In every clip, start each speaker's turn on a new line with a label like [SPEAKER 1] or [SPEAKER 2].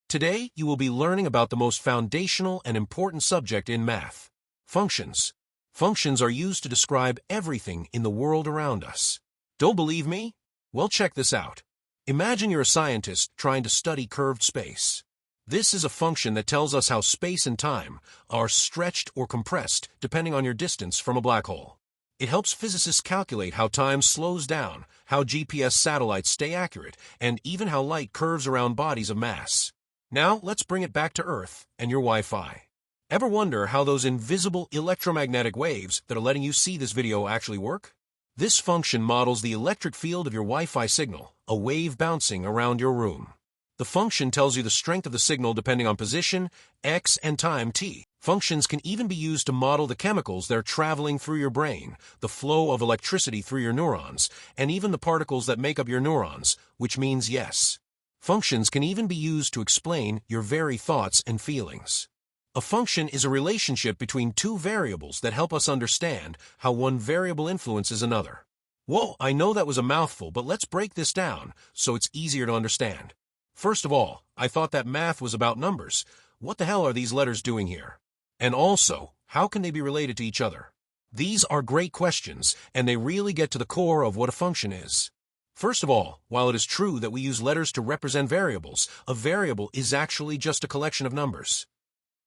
[SPEAKER 1] Today, you will be learning about the most foundational and important subject in math: functions. Functions are used to describe everything in the world around us. Don't believe me? Well, check this out. Imagine you're a scientist trying to study curved space. This is a function that tells us how space and time are stretched or compressed depending on your distance from a black hole. It helps physicists calculate how time slows down, how GPS satellites stay accurate, and even how light curves around bodies of mass. Now, let's bring it back to Earth and your Wi-Fi. Ever wonder how those invisible electromagnetic waves that are letting you see this video actually work? This function models the electric field of your Wi-Fi signal, a wave bouncing around your room. The function tells you the strength of the signal depending on position, x, and time, t. Functions can even be used to model the chemicals that are traveling through your brain, the flow of electricity through your neurons, and even the particles that make up your neurons, which means yes. Functions can even be used to explain your very thoughts and feelings. A function is a relationship between two variables that help us understand how one variable influences another. Whoa, I know that was a mouthful, but let's break this down so it's easier to understand. First of all, I thought that math was about numbers. What the hell are these letters doing here? And also, how can they be related to each other? These are great questions, and they really get to the core of what a function is. First of all, while it is true that we use letters to represent variables, a variable is actually just a collection of numbers.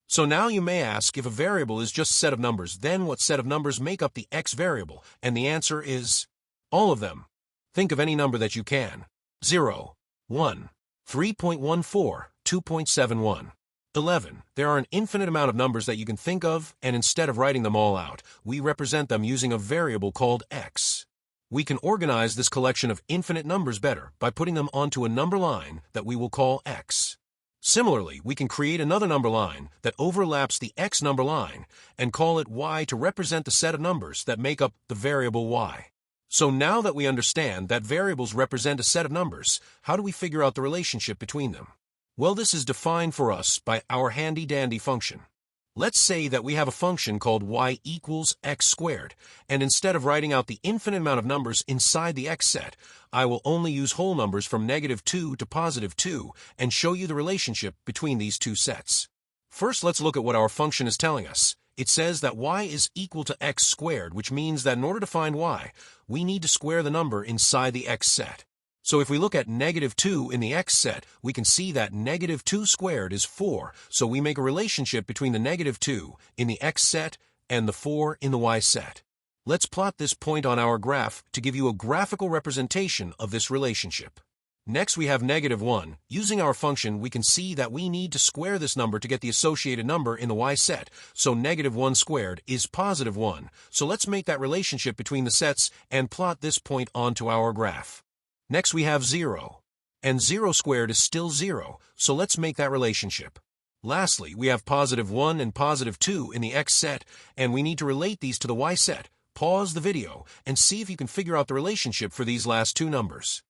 [SPEAKER 1] So now you may ask, if a variable is just a set of numbers, then what set of numbers make up the x variable? And the answer is all of them. Think of any number that you can. 0, 1, 3.14, 2.71, 11. There are an infinite amount of numbers that you can think of, and instead of writing them all out, we represent them using a variable called x. We can organize this collection of infinite numbers better by putting them onto a number line that we will call x. Similarly, we can create another number line that overlaps the x number line and call it y to represent the set of numbers that make up the variable y. So now that we understand that variables represent a set of numbers, how do we figure out the relationship between them? Well, this is defined for us by our handy-dandy function. Let's say that we have a function called y equals x squared, and instead of writing out the infinite amount of numbers inside the x set, I will only use whole numbers from -2 to +2 and show you the relationship between these two sets. First, let's look at what our function is telling us. It says that y is equal to x squared, which means that in order to find y, we need to square the number inside the x set. So if we look at -2 in the x set, we can see that -2 squared is 4, so we make a relationship between the -2 in the x set and the 4 in the y set. Let's plot this point on our graph to give you a graphical representation of this relationship. Next, we have -1. Using our function, we can see that we need to square this number to get the associated number in the y set, so -1 squared is +1. So let's make that relationship between the sets and plot this point onto our graph. Next, we have 0. And 0 squared is still 0, so let's make that relationship. Lastly, we have +1 and +2 in the x set, and we need to relate these to the y set. Pause the video and see if you can figure out the relationship for these last two numbers.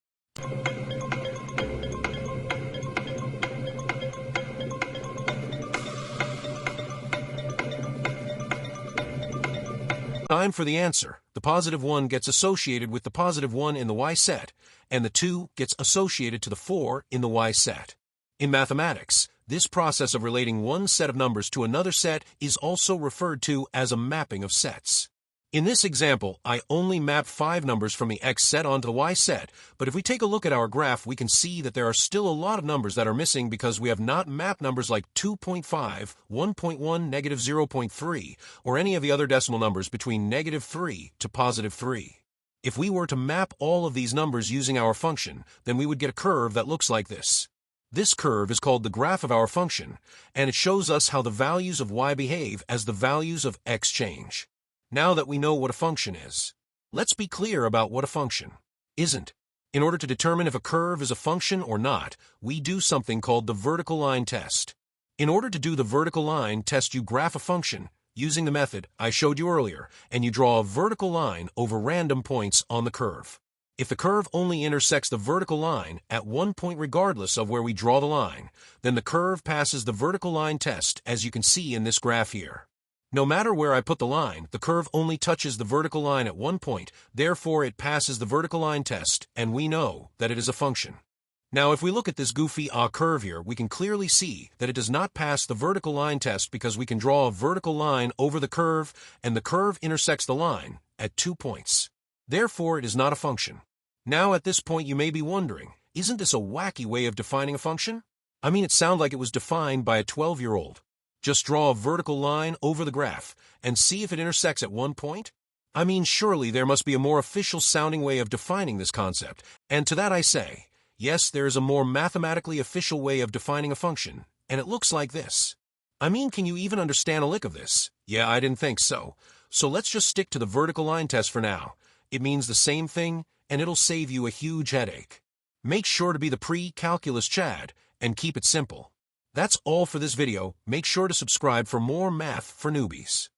[SPEAKER 1] Time for the answer. The +1 gets associated with the +1 in the y set, and the 2 gets associated to the 4 in the y set. In mathematics, this process of relating one set of numbers to another set is also referred to as a mapping of sets. In this example, I only map 5 numbers from the x set onto the y set, but if we take a look at our graph, we can see that there are still a lot of numbers that are missing because we have not mapped numbers like 2.5, 1.1, -0.3, or any of the other decimal numbers between -3 to +3. If we were to map all of these numbers using our function, then we would get a curve that looks like this. This curve is called the graph of our function, and it shows us how the values of y behave as the values of x change. Now that we know what a function is, let's be clear about what a function isn't. In order to determine if a curve is a function or not, we do something called the vertical line test. In order to do the vertical line test, you graph a function using the method I showed you earlier, and you draw a vertical line over random points on the curve. If the curve only intersects the vertical line at one point regardless of where we draw the line, then the curve passes the vertical line test, as you can see in this graph here. No matter where I put the line, the curve only touches the vertical line at one point, therefore it passes the vertical line test, and we know that it is a function. Now, if we look at this goofy curve here, we can clearly see that it does not pass the vertical line test because we can draw a vertical line over the curve, and the curve intersects the line at 2 points. Therefore, it is not a function. Now, at this point, you may be wondering, isn't this a wacky way of defining a function? I mean, it sounded like it was defined by a 12-year-old. Just draw a vertical line over the graph and see if it intersects at 1 point? I mean, surely there must be a more official-sounding way of defining this concept, and to that I say, yes, there is a more mathematically official way of defining a function, and it looks like this. I mean, can you even understand a lick of this? Yeah, I didn't think so. So let's just stick to the vertical line test for now. It means the same thing, and it'll save you a huge headache. Make sure to be the pre-calculus Chad, and keep it simple. That's all for this video. Make sure to subscribe for more math for newbies.